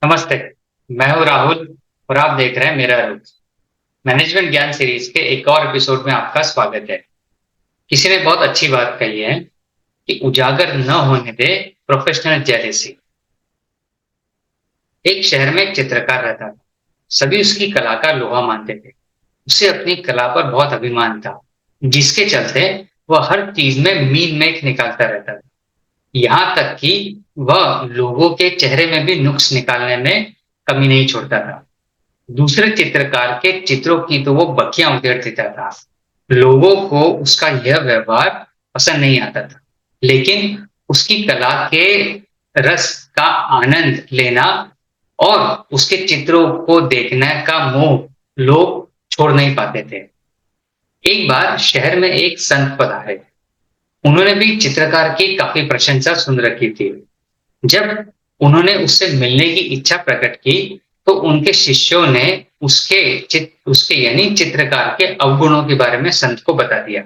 नमस्ते, मैं हूँ राहुल और आप देख रहे हैं मेरा रूप। मैनेजमेंट ज्ञान सीरीज के एक और एपिसोड में आपका स्वागत है। किसी ने बहुत अच्छी बात कही है कि उजागर न होने दे प्रोफेशनल जेलेसी। एक शहर में एक चित्रकार रहता था। सभी उसकी कला का लोहा मानते थे। उसे अपनी कला पर बहुत अभिमान था, जिसके चलते वह हर चीज में मीन मेख निकालता रहता था। यहाँ तक कि वह लोगों के चेहरे में भी नुक्स निकालने में कमी नहीं छोड़ता था। दूसरे चित्रकार के चित्रों की तो वो बखियां उधेड़ देता था। लोगों को उसका यह व्यवहार पसंद नहीं आता था, लेकिन उसकी कला के रस का आनंद लेना और उसके चित्रों को देखने का मोह लोग छोड़ नहीं पाते थे। एक बार शहर में एक संत पधारे। उन्होंने भी चित्रकार की काफी प्रशंसा सुन रखी थी। जब उन्होंने उससे मिलने की इच्छा प्रकट की, तो उनके शिष्यों ने उसके यानी चित्रकार के अवगुणों के बारे में संत को बता दिया।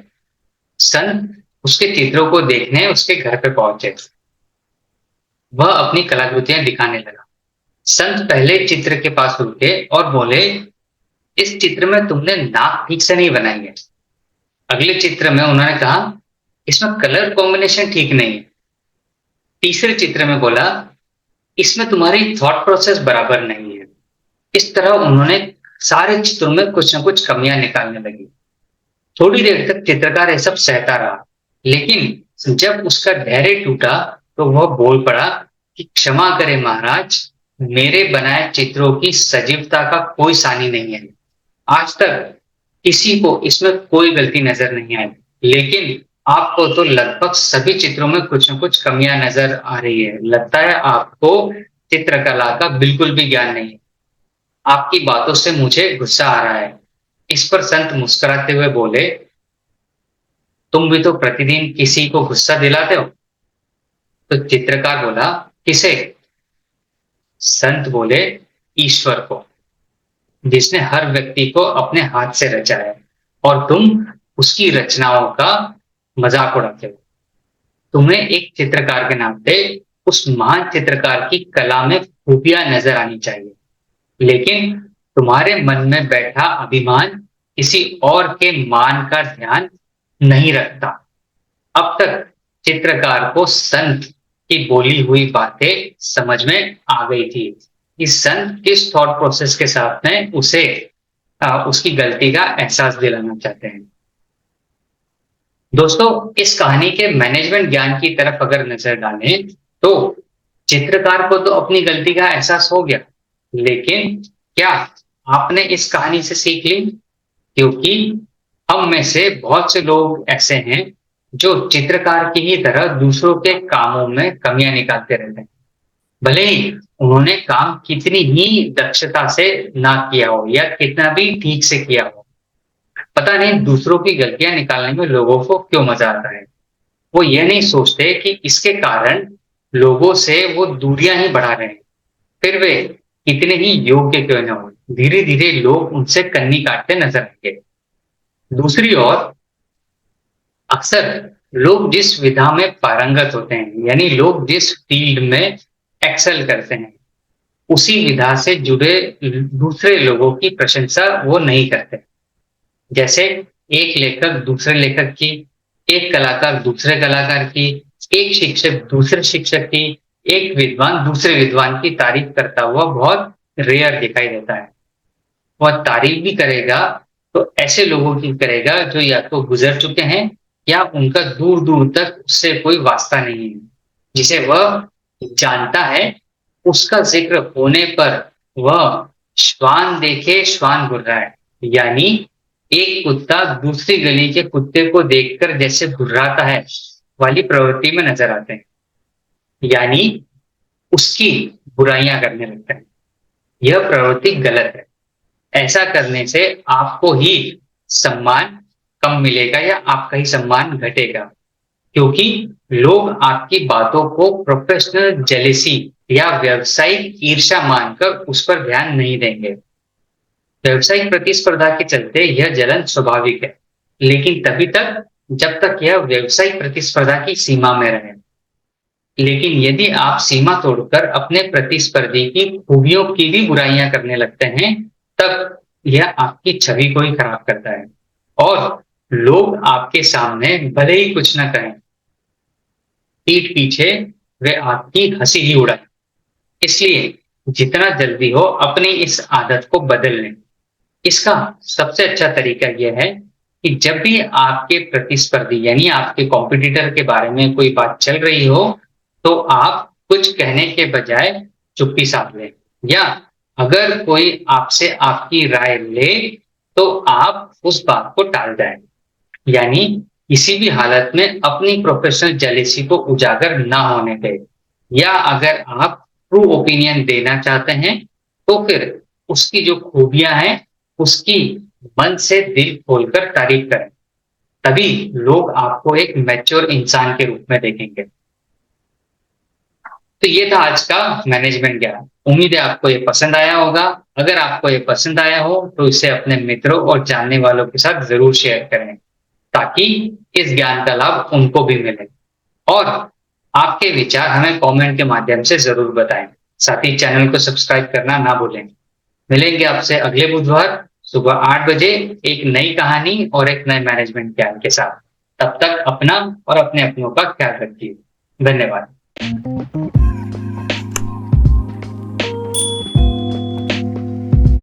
संत उसके चित्रों को देखने उसके घर पे पहुंचे। वह अपनी कलाकृतियां दिखाने लगा। संत पहले चित्र के पास रुके और बोले, इस चित्र में तुमने नाक ठीक से नहीं बनाई है। अगले चित्र में उन्होंने कहा, इसमें कलर कॉम्बिनेशन ठीक नहीं है। तीसरे चित्र में बोला, इसमें तुम्हारी थॉट प्रोसेस बराबर नहीं है। इस तरह उन्होंने सारे चित्रों में कुछ न कुछ कमियां निकालने लगी। थोड़ी देर तक चित्रकार ये सब सहता रहा, लेकिन जब उसका धैर्य टूटा, तो वह बोल पड़ा कि क्षमा करें महाराज, मेरे बनाए चित्रों की सजीवता का कोई सानी नहीं है। आज तक किसी को इसमें कोई गलती नजर नहीं आई, लेकिन आपको तो लगभग सभी चित्रों में कुछ न कुछ कमियां नजर आ रही है। लगता है आपको चित्रकला का बिल्कुल भी ज्ञान नहीं है। आपकी बातों से मुझे गुस्सा आ रहा है। इस पर संत मुस्कुराते हुए बोले, तुम भी तो प्रतिदिन किसी को गुस्सा दिलाते हो। तो चित्रकार बोला, किसे? संत बोले, ईश्वर को, जिसने हर व्यक्ति को अपने हाथ से रचा है, और तुम उसकी रचनाओं का मजाक उड़ाते हो। तुम्हें एक चित्रकार के नाते उस महान चित्रकार की कला में खूबियां नजर आनी चाहिए, लेकिन तुम्हारे मन में बैठा अभिमान किसी और के मान का ध्यान नहीं रखता। अब तक चित्रकार को संत की बोली हुई बातें समझ में आ गई थी। इस संत किस थॉट प्रोसेस के साथ में उसे उसकी गलती का एहसास दिलाना चाहते हैं। दोस्तों, इस कहानी के मैनेजमेंट ज्ञान की तरफ अगर नजर डालें, तो चित्रकार को तो अपनी गलती का एहसास हो गया, लेकिन क्या आपने इस कहानी से सीख ली? क्योंकि हम में से बहुत से लोग ऐसे हैं जो चित्रकार की ही तरह दूसरों के कामों में कमियां निकालते रहते हैं, भले ही उन्होंने काम कितनी ही दक्षता से ना किया हो या कितना भी ठीक से किया हो। पता नहीं दूसरों की गलतियां निकालने में लोगों को क्यों मजा आता है। वो ये नहीं सोचते कि इसके कारण लोगों से वो दूरियां ही बढ़ा रहे हैं। फिर वे कितने ही योग्य क्यों न हो, धीरे धीरे लोग उनसे कन्नी काटते नजर आएंगे। दूसरी ओर, अक्सर लोग जिस विधा में पारंगत होते हैं, यानी लोग जिस फील्ड में एक्सेल करते हैं, उसी विधा से जुड़े दूसरे लोगों की प्रशंसा वो नहीं करते। जैसे एक लेखक दूसरे लेखक की, एक कलाकार दूसरे कलाकार की, एक शिक्षक दूसरे शिक्षक की, एक विद्वान दूसरे विद्वान की तारीफ करता हुआ बहुत रेयर दिखाई देता है। वह तारीफ भी करेगा तो ऐसे लोगों की करेगा जो या तो गुजर चुके हैं या उनका दूर दूर तक उससे कोई वास्ता नहीं है। जिसे वह जानता है, उसका जिक्र होने पर वह श्वान देखे श्वान घुर्राए, यानी एक कुत्ता दूसरी गली के कुत्ते को देखकर जैसे घुर्राता है वाली प्रवृत्ति में नजर आते हैं, यानी उसकी बुराइयां करने लगता है। यह प्रवृत्ति गलत है। ऐसा करने से आपको ही सम्मान कम मिलेगा या आपका ही सम्मान घटेगा, क्योंकि लोग आपकी बातों को प्रोफेशनल जेलेसी या व्यावसायिक ईर्ष्या मानकर उस पर ध्यान नहीं देंगे। व्यावसायिक प्रतिस्पर्धा के चलते यह जलन स्वाभाविक है, लेकिन तभी तक जब तक यह व्यावसायिक प्रतिस्पर्धा की सीमा में रहे। लेकिन यदि आप सीमा तोड़कर अपने प्रतिस्पर्धी की खूबियों की भी बुराइयां करने लगते हैं, तब यह आपकी छवि को ही खराब करता है और लोग आपके सामने भले ही कुछ न कहें, पीठ पीछे वे आपकी हंसी ही उड़ाएं। इसलिए जितना जल्दी हो अपनी इस आदत को बदल लें। इसका सबसे अच्छा तरीका यह है कि जब भी आपके प्रतिस्पर्धी यानी आपके कॉम्पिटिटर के बारे में कोई बात चल रही हो, तो आप कुछ कहने के बजाय चुप्पी साध लें या अगर कोई आपसे आपकी राय ले, तो आप उस बात को टाल जाएं। यानी किसी भी हालत में अपनी प्रोफेशनल जेलेसी को उजागर ना होने दें या अगर आप ट्रू ओपिनियन देना चाहते हैं, तो फिर उसकी जो खूबियां हैं, उसकी मन से दिल खोलकर तारीफ करें। तभी लोग आपको एक मैच्योर इंसान के रूप में देखेंगे। तो ये था आज का मैनेजमेंट ज्ञान। उम्मीद है आपको ये पसंद आया होगा। अगर आपको ये पसंद आया हो, तो इसे अपने मित्रों और जानने वालों के साथ ज़रूर शेयर करें, ताकि इस ज्ञान का लाभ उनको भी मिले। और आपके विचार हमें कमेंट के माध्यम से ज़रूर बताएं। साथ ही चैनल को सब्सक्राइब करना ना भूलें। मिलेंगे आपसे अगले बुधवार सुबह 8 बजे एक नई कहानी और एक नए मैनेजमेंट ज्ञान के साथ। तब तक अपना और अपने अपनों का ख्याल रखिए। धन्यवाद।